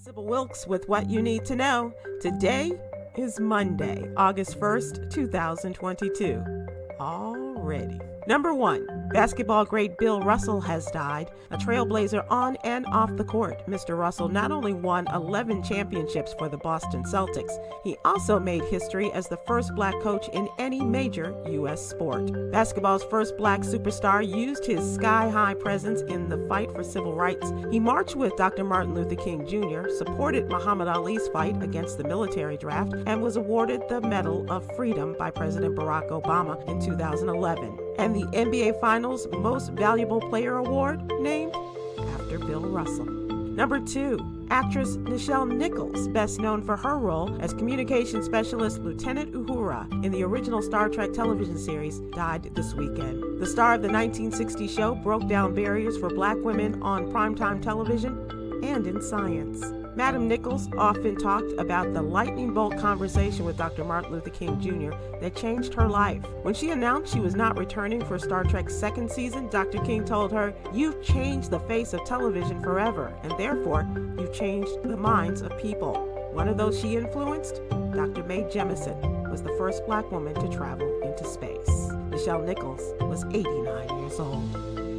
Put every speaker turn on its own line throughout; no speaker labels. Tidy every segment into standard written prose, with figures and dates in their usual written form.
Sybil Wilkes with what you need to know. Today is Monday, August 1st, 2022. Already. Number 1, basketball great Bill Russell has died, a trailblazer on and off the court. Mr. Russell not only won 11 championships for the Boston Celtics, he also made history as the first black coach in any major U.S. sport. Basketball's first black superstar used his sky-high presence in the fight for civil rights. He marched with Dr. Martin Luther King Jr., supported Muhammad Ali's fight against the military draft, and was awarded the Medal of Freedom by President Barack Obama in 2011. And the NBA Finals Most Valuable Player Award named after Bill Russell. Number 2, actress Nichelle Nichols, best known for her role as communications specialist Lieutenant Uhura in the original Star Trek television series, died this weekend. The star of the 1960 show broke down barriers for black women on primetime television and in science. Madam Nichols often talked about the lightning bolt conversation with Dr. Martin Luther King Jr. that changed her life. When she announced she was not returning for Star Trek's second season, Dr. King told her, "You've changed the face of television forever, and therefore you've changed the minds of people." One of those she influenced, Dr. Mae Jemison, was the first black woman to travel into space. Nichelle Nichols was 89 years old.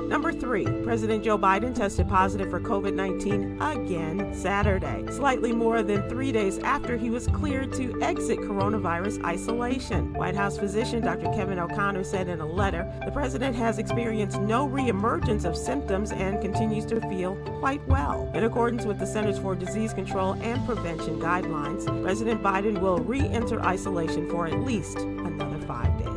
Number 3, President Joe Biden tested positive for COVID-19 again Saturday, slightly more than 3 days after he was cleared to exit coronavirus isolation. White House physician Dr. Kevin O'Connor said in a letter, the president has experienced no reemergence of symptoms and continues to feel quite well. In accordance with the Centers for Disease Control and Prevention guidelines, President Biden will re-enter isolation for at least another 5 days.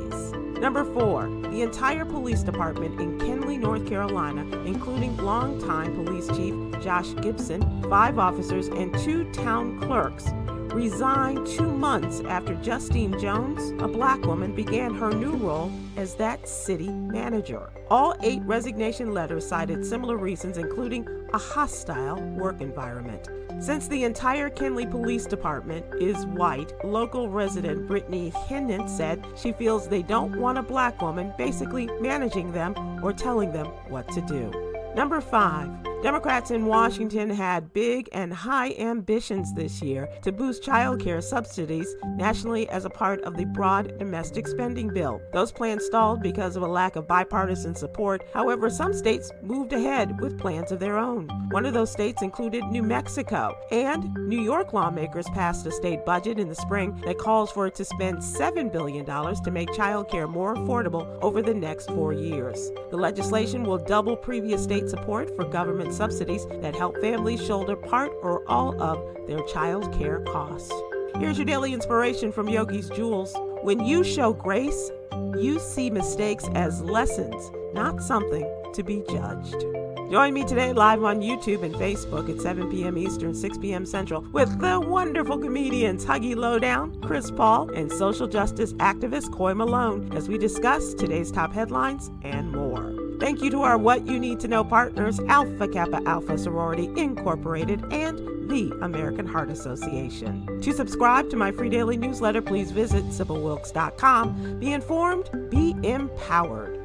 Number 4, the entire police department in Kenly, North Carolina, including longtime police chief Josh Gibson, 5 officers, and 2 town clerks, resigned 2 months after Justine Jones, a black woman, began her new role as that city manager. All 8 resignation letters cited similar reasons, including a hostile work environment. Since the entire Kenly Police Department is white, local resident Brittany Hennon said she feels they don't want a black woman basically managing them or telling them what to do. Number 5, Democrats in Washington had big and high ambitions this year to boost child care subsidies nationally as a part of the broad domestic spending bill. Those plans stalled because of a lack of bipartisan support. However, some states moved ahead with plans of their own. One of those states included New Mexico, and New York lawmakers passed a state budget in the spring that calls for it to spend $7 billion to make child care more affordable over the next 4 years. The legislation will double previous state support for government subsidies that help families shoulder part or all of their child care costs. Here's your daily inspiration from Yogi's Jewels. When you show grace, you see mistakes as lessons, not something to be judged. Join me today live on YouTube and Facebook at 7 p.m. Eastern, 6 p.m. Central with the wonderful comedians Huggy Lowdown, Chris Paul, and social justice activist Coy Malone as we discuss today's top headlines and more. Thank you to our What You Need to Know partners, Alpha Kappa Alpha Sorority Incorporated and the American Heart Association. To subscribe to my free daily newsletter, please visit SybilWilkes.com. Be informed, be empowered.